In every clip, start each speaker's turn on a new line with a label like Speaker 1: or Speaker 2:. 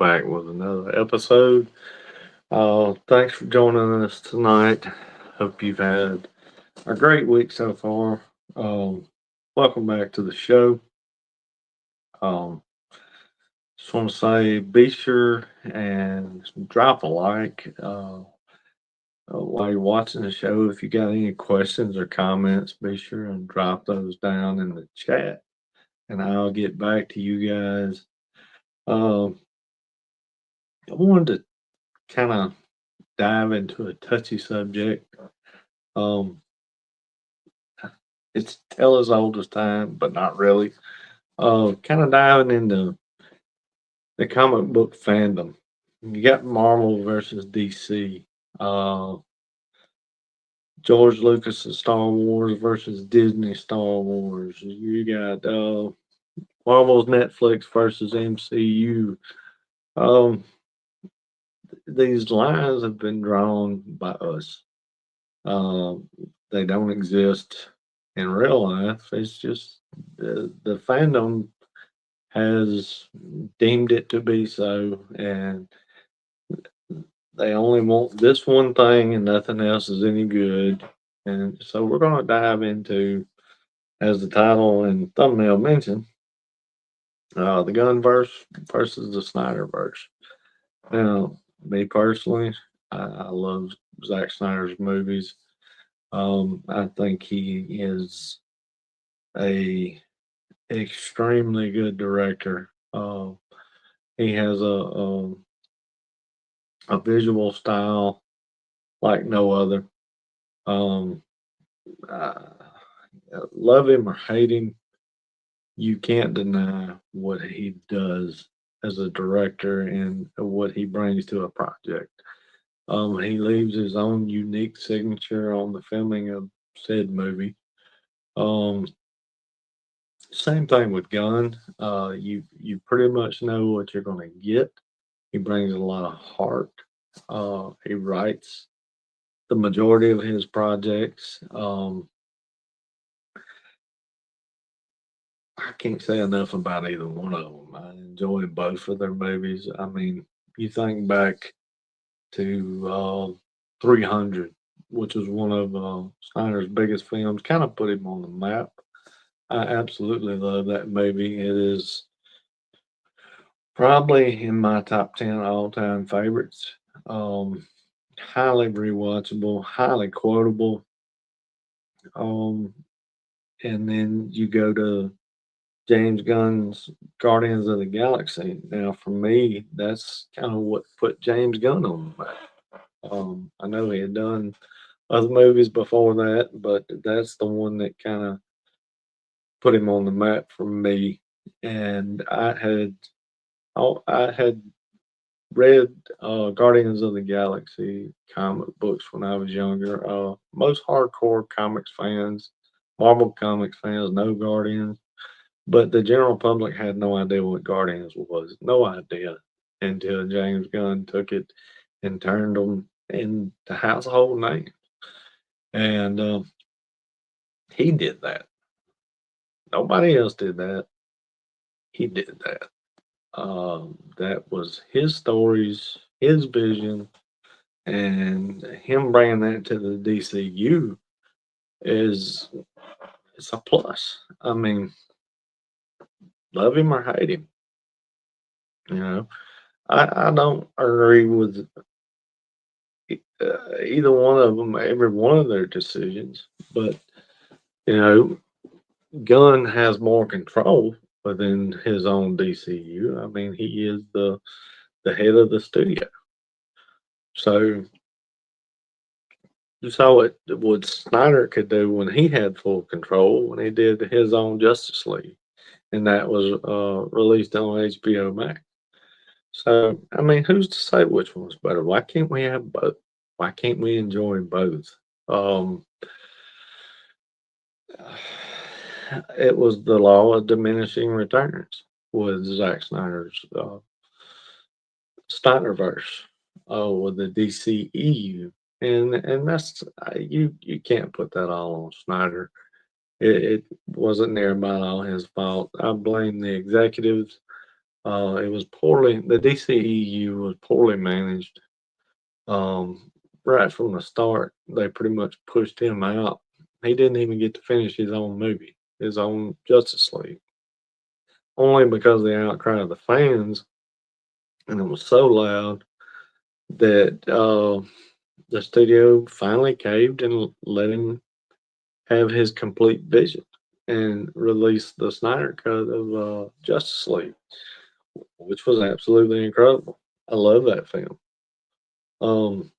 Speaker 1: back with another episode. Thanks for joining us tonight. Hope you've had a great week so far. Um, Welcome back to the show. Um, just want to say be sure and drop a like while you're watching the show. If you got any questions or comments, be sure and drop those down in the chat, and I'll get back to you guys. Um, I wanted to kind of dive into a touchy subject. Um, it's tell as old as time, but not really. Kind of diving into the comic book fandom. You got Marvel versus DC. Uh, George Lucas's Star Wars versus Disney Star Wars. You got Marvel's Netflix versus MCU. Um, these lines have been drawn by us. Um, they don't exist in real life. It's just the fandom has deemed it to be so, and they only want this one thing, and nothing else is any good. And so we're going to dive into, as the title and thumbnail mention, the Gunverse versus the Snyderverse. Now, me personally, I love Zack Snyder's movies. I think he is a extremely good director. He has a visual style like no other. Um, uh, Love him or hate him, you can't deny what he does as a director and what he brings to a project. He leaves his own unique signature on the filming of said movie. Um, Same thing with Gunn. You pretty much know what you're going to get. He brings a lot of heart. He writes the majority of his projects. I can't say enough about either one of them. I enjoy both of their movies. I mean, you think back to 300, which was one of Snyder's biggest films, kind of put him on the map. I absolutely love that movie. It is probably in my top 10 all time favorites. Um, Highly rewatchable, highly quotable. Um, and then you go to James Gunn's Guardians of the Galaxy. Now, for me, that's kind of what put James Gunn on the map. I know he had done other movies before that, but that's the one that kind of put him on the map for me. And I had read Guardians of the Galaxy comic books when I was younger. Most hardcore comics fans, Marvel comics fans, know Guardians, but the general public had no idea what Guardians was. No idea until James Gunn took it and turned them into household names. And he did that. Nobody else did that. He did that. That was his stories, his vision, and him bringing that to the DCU is it's a plus. I mean, love him or hate him, you know. I don't agree with either one of them, every one of their decisions, but you know, Gunn has more control within his own DCU. I mean, he is the head of the studio, so you saw what Snyder could do when he had full control when he did his own Justice League, and that was released on HBO Max. So, I mean, who's to say which one's better? Why can't we have both? Why can't we enjoy both? Um, it was the law of diminishing returns with Zack Snyder's Snyderverse, with the DCEU, and that's you can't put that all on Snyder. It wasn't nearby all his fault. I blame the executives. It was poorly. The DCEU was poorly managed. Right from the start, they pretty much pushed him out. He didn't even get to finish his own movie, his own Justice League, only because of the outcry of the fans, and it was so loud that the studio finally caved and let him have his complete vision and release the Snyder cut of Justice League, which was absolutely incredible. I love that film. Um,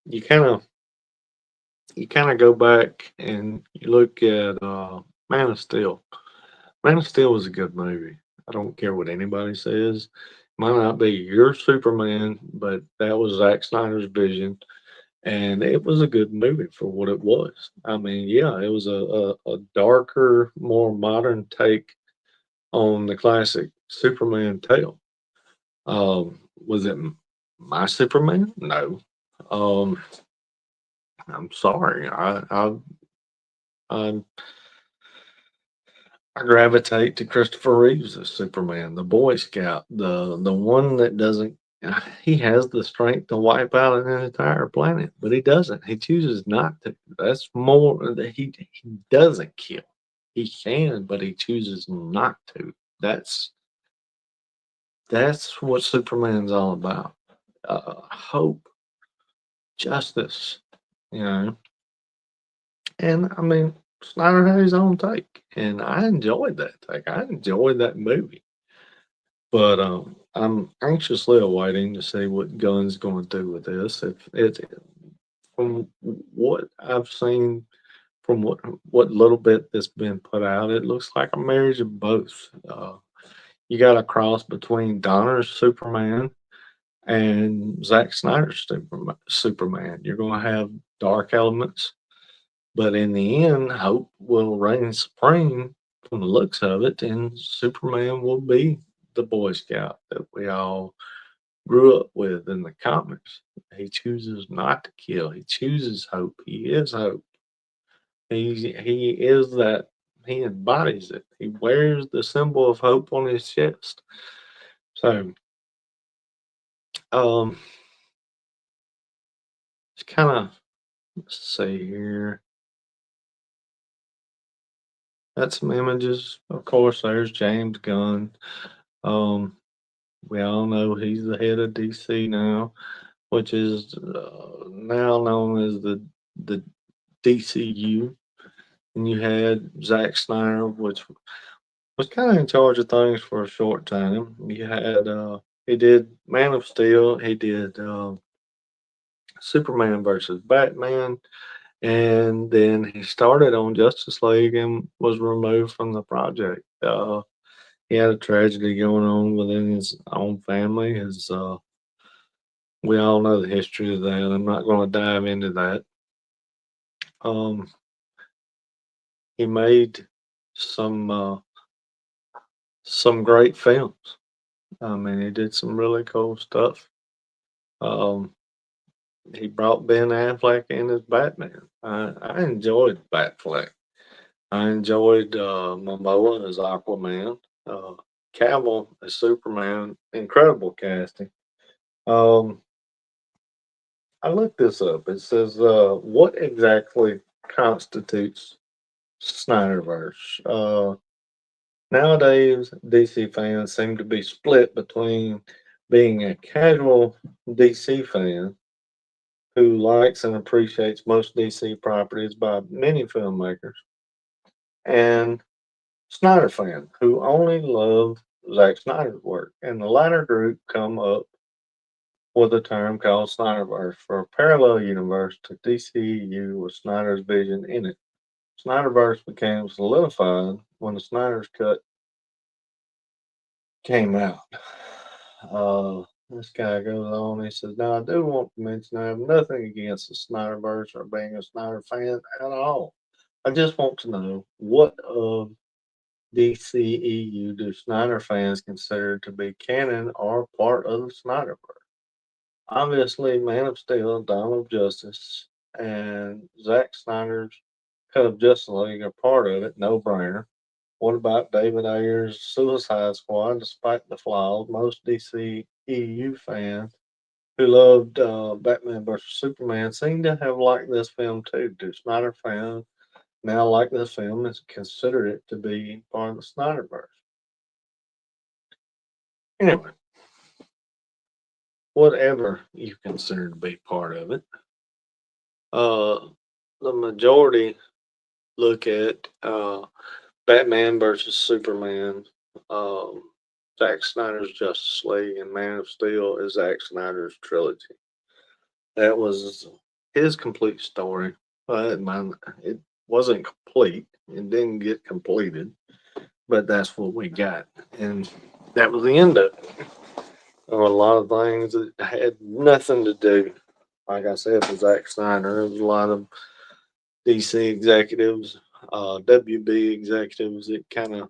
Speaker 1: you kind of you kind of go back and you look at Man of Steel. Man of Steel was a good movie. I don't care what anybody says. Might not be your Superman, but that was Zack Snyder's vision, and it was a good movie for what it was. I mean, yeah, it was a darker, more modern take on the classic Superman tale. Was it my Superman? No. Um, I'm sorry. I I gravitate to Christopher Reeves as Superman, the Boy Scout, the one that doesn't. He has the strength to wipe out an entire planet, but he doesn't. He chooses not to. That's more that he doesn't kill. He can, but he chooses not to. That's that's what Superman's all about. Hope, justice, you know. And I mean, Snyder had his own take, and I enjoyed that take. I enjoyed that movie. But I'm anxiously awaiting to see what Gunn's going to do with this. If it's from what I've seen, from what little bit that's been put out, it looks like a marriage of both. You got a cross between Donner's Superman and Zack Snyder's Superman. You're going to have dark elements, but in the end, hope will reign supreme from the looks of it, and Superman will be the Boy Scout that we all grew up with in the comics. He chooses not to kill. He chooses hope. He is hope. He is that. He embodies it. He wears the symbol of hope on his chest. So, um, it's kind of, let's see here. Got some images. Of course, there's James Gunn. Um, we all know he's the head of DC now, which is now known as the DCU. And you had Zack Snyder, which was kind of in charge of things for a short time. You had he did Man of Steel, he did Superman versus Batman, and then he started on Justice League and was removed from the project. He had a tragedy going on within his own family. His We all know the history of that. I'm not going to dive into that. Um, he made some some great films. I mean, he did some really cool stuff. Um, he brought Ben Affleck in as Batman. I enjoyed Batfleck. I enjoyed Momoa as Aquaman. Uh, Cavill as Superman. Incredible casting. Um, I looked this up. It says, what exactly constitutes Snyderverse? Nowadays, DC fans seem to be split between being a casual DC fan who likes and appreciates most DC properties by many filmmakers, and Snyder fan who only love Zack Snyder's work. And the latter group come up with a term called Snyderverse for a parallel universe to DCU with Snyder's vision in it. Snyderverse became solidified when the Snyder's Cut came out. This guy goes on. He says, "Now I do want to mention I have nothing against the Snyderverse or being a Snyder fan at all. I just want to know what of DCEU do Snyder fans consider to be canon or part of the Snyderverse? Obviously, Man of Steel, Dawn of Justice, and Zack Snyder's Cut of Justice League are part of it. No brainer. What about David Ayer's Suicide Squad? Despite the flaws, most DC EU fans who loved Batman vs Superman seem to have liked this film too. Do Snyder fans now like this film and consider it to be part of the Snyderverse? Anyway, whatever you consider to be part of it, uh, the majority look at Batman versus Superman, um, Zack Snyder's Justice League, and Man of Steel is Zack Snyder's trilogy. That was his complete story, but it wasn't complete. It didn't get completed, but that's what we got, and that was the end of it. There were a lot of things that had nothing to do, like I said, with Zack Snyder. There was a lot of DC executives, WB executives that kind of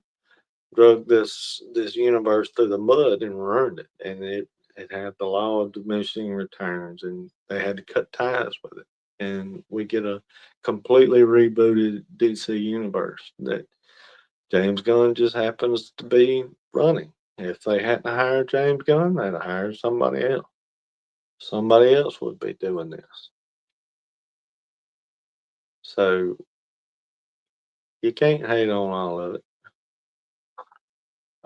Speaker 1: drug this universe through the mud and ruined it. And it had the law of diminishing returns, and they had to cut ties with it. And we get a completely rebooted DC universe that James Gunn just happens to be running. If they hadn't hired James Gunn, they'd have hired somebody else. Somebody else would be doing this. So you can't hate on all of it.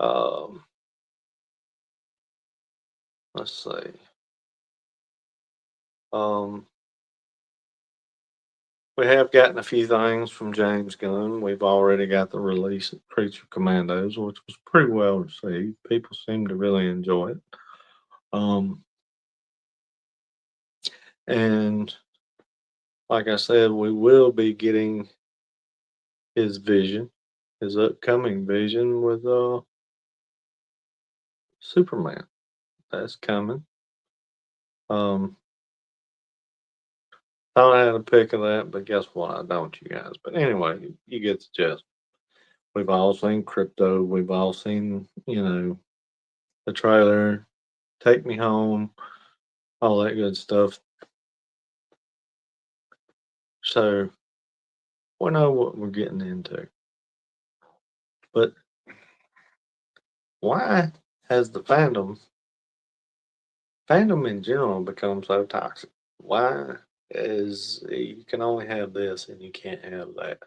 Speaker 1: Um, let's see. Um, we have gotten a few things from James Gunn. We've already got the release of Creature Commandos, which was pretty well received. People seem to really enjoy it. Um, and like I said, we will be getting his vision, his upcoming vision with Superman. That's coming. Um, thought I had a pick of that, but guess what? I don't, you guys. But anyway, you get the gist. We've all seen Crypto. We've all seen, the trailer, Take Me Home, all that good stuff. So we know what we're getting into. But why has the fandom in general become so toxic? Why is you can only have this and you can't have that?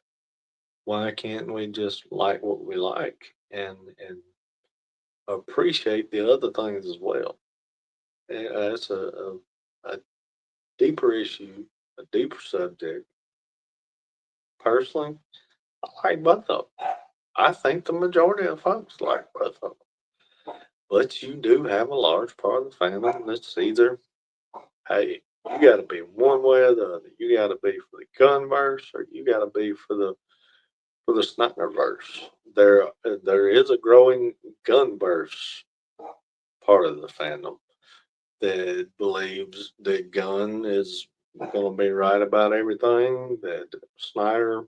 Speaker 1: Why can't we just like what we like and appreciate the other things as well? That's a deeper issue, a deeper subject. Personally, I like both of them. I think the majority of folks like both of them. But you do have a large part of the fandom that's either, hey, you got to be one way or the other. You got to be for the Gunverse, or you got to be for the Snyderverse. There is a growing Gunverse part of the fandom that believes that Gunn is going to be right about everything. That Snyder,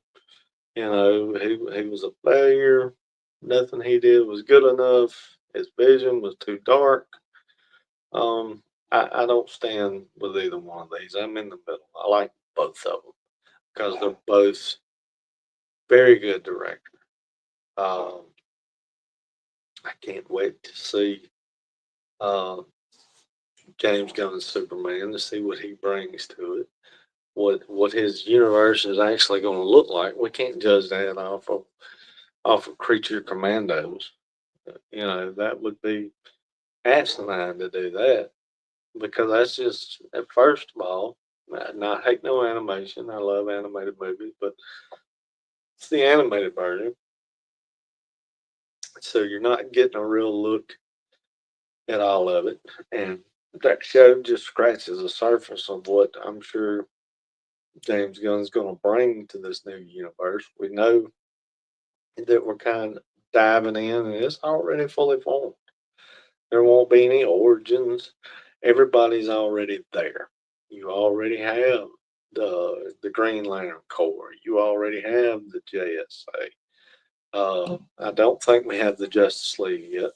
Speaker 1: he was a failure. Nothing he did was good enough. His vision was too dark. Um, I don't stand with either one of these. I'm in the middle. I like both of them because they're both very good directors. Um, I can't wait to see uh, James Gunn's Superman to see what he brings to it. What his universe is actually going to look like. We can't judge that off of Creature Commandos. That would be asinine to do that because that's just first of all, not hate no animation. I love animated movies, but it's the animated version, so you're not getting a real look at all of it. And that show just scratches the surface of what I'm sure James Gunn's going to bring to this new universe. We know that we're kind of diving in, and it's already fully formed. There won't be any origins. Everybody's already there. You already have the Green Lantern Corps. You already have the JSA. I don't think we have the Justice League yet.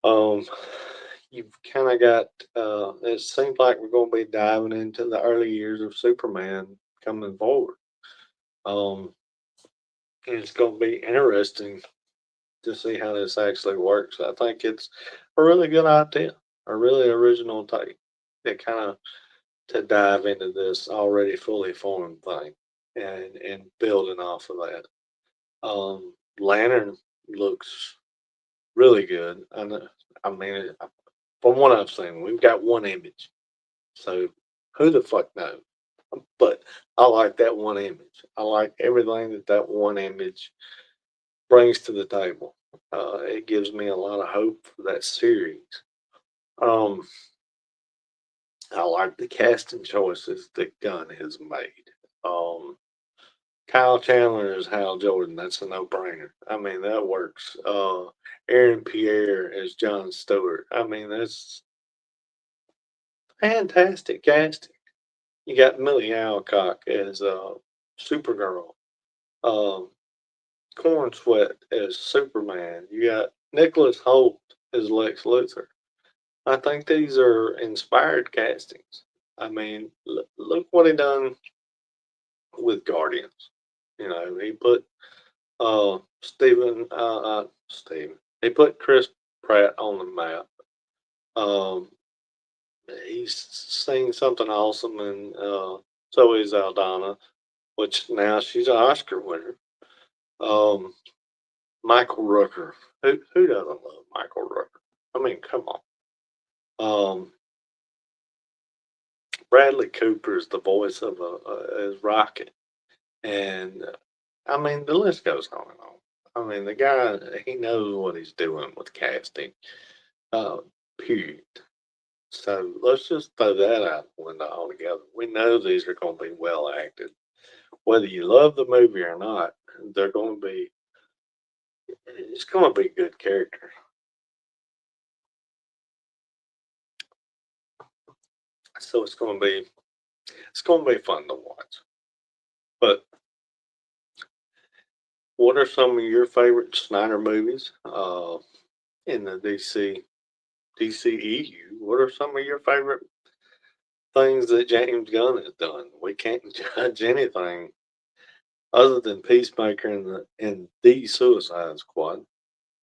Speaker 1: Um, you've kind of got. It seems like we're going to be diving into the early years of Superman coming forward. Um, And it's going to be interesting to see how this actually works. I think it's a really good idea, a really original take. That kind of to dive into this already fully formed thing and building off of that. Lantern looks really good. I mean, from what I've seen, we've got one image, so who the fuck knows? But I like that one image. I like everything that that one image brings to the table. It gives me a lot of hope for that series. Um, I like the casting choices that Gunn has made. Um, Kyle Chandler is Hal Jordan. That's a no-brainer. I mean, that works. Aaron Pierre as John Stewart. I mean, that's fantastic casting. You got Millie Alcock as Supergirl. Um, Corn Sweat as Superman. You got Nicholas Holt as Lex Luthor. I think these are inspired castings. I mean, look what he done with Guardians. You know, he put Steven. He put Chris Pratt on the map. Um, he's seen something awesome, and so is Aldana, which now she's an Oscar winner. Um, Michael Rooker. Who doesn't love Michael Rooker? I mean, come on. Um, Bradley Cooper is the voice of as Rocket, and I mean the list goes on and on. I mean the guy he knows what he's doing with casting. Uh, period. So let's just throw that out the window altogether. We know these are going to be well acted, whether you love the movie or not. They're going to be. It's going to be good characters. So it's going to be fun to watch. But what are some of your favorite Snyder movies in the DCEU? What are some of your favorite things that James Gunn has done? We can't judge anything other than Peacemaker and the Suicide Squad,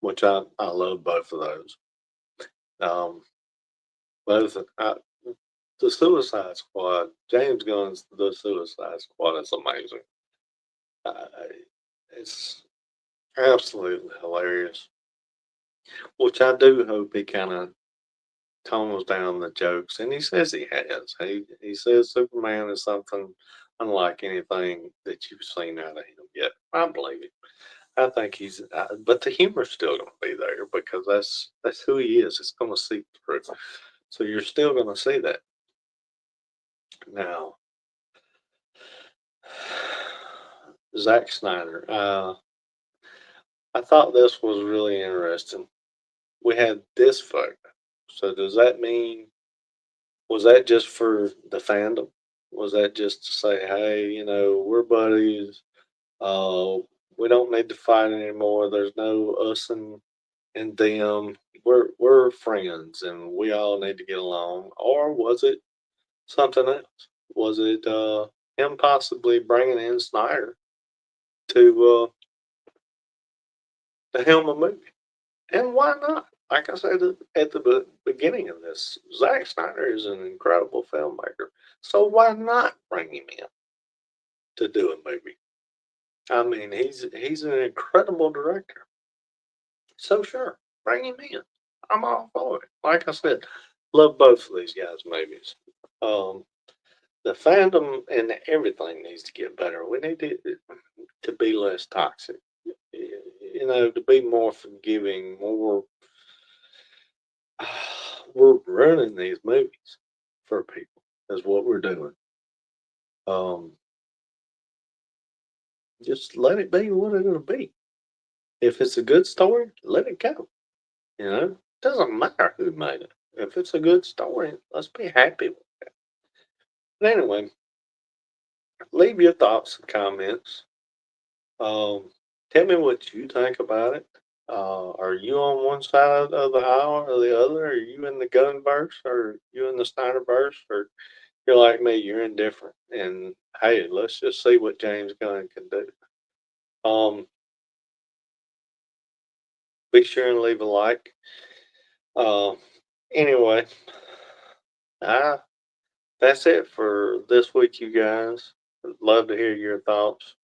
Speaker 1: which I love both of those. Um, both the Suicide Squad, James Gunn's The Suicide Squad is amazing. Uh, it's absolutely hilarious. Which I do hope he kind of tones down the jokes, and he says he has. He says Superman is something unlike anything that you've seen out of him yet. I believe it. I think but the humor's still going to be there because that's who he is. It's going to seep through. So you're still going to see that. Now, Zack Snyder. I thought this was really interesting. We had this photo. So does that mean was that just for the fandom? Was that just to say, hey, we're buddies. Uh, we don't need to fight anymore. There's no us and them. We're friends, and we all need to get along. Or was it something else? Was it him possibly bringing in Snyder to the helm a movie? And why not? Like I said at the beginning of this, Zack Snyder is an incredible filmmaker. So why not bring him in to do a movie? I mean, he's an incredible director. So sure, bring him in. I'm all for it. Like I said, love both of these guys' movies. Um, the fandom and everything needs to get better. We need to be less toxic. To be more forgiving, more. We're ruining these movies for people. Is what we're doing. Um, just let it be what it'll be. If it's a good story, let it go. Doesn't matter who made it. If it's a good story, let's be happy with it. But anyway, leave your thoughts and comments. Um, tell me what you think about it. Are you on one side of the aisle or the other? Are you in the Gunverse or you in the Snyderverse? Or you're like me, you're indifferent. And hey, let's just see what James Gunn can do. Be sure and leave a like. Uh, anyway, I that's it for this week, you guys. I'd love to hear your thoughts.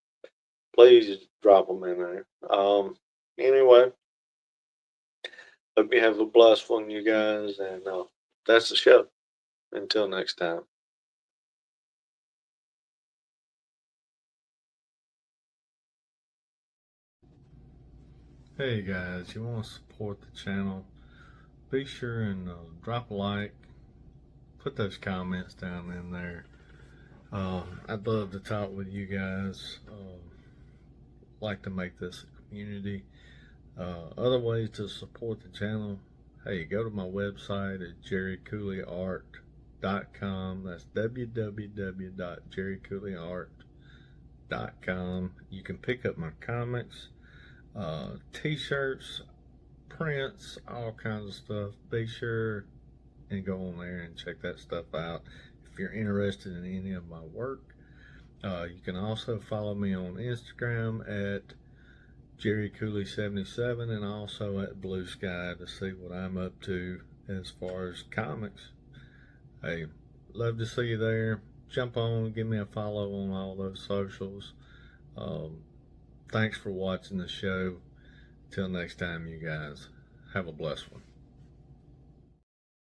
Speaker 1: Please drop them in there. Anyway, hope you have a blessed one, you guys, and that's the show. Until next time. Hey guys, you want to support the channel? Be sure and drop a like. Put those comments down in there. I'd love to talk with you guys. Like to make this a community. Other ways to support the channel, hey, go to my website at jerrycooleyart.com. That's www.jerrycooleyart.com. You can pick up my comics, t-shirts, prints, all kinds of stuff. Be sure and go on there and check that stuff out if you're interested in any of my work. You can also follow me on Instagram at JerryCooley77 and also at Blue Sky to see what I'm up to as far as comics. Hey, love to see you there. Jump on, give me a follow on all those socials. Thanks for watching the show. Till next time, you guys. Have a blessed one.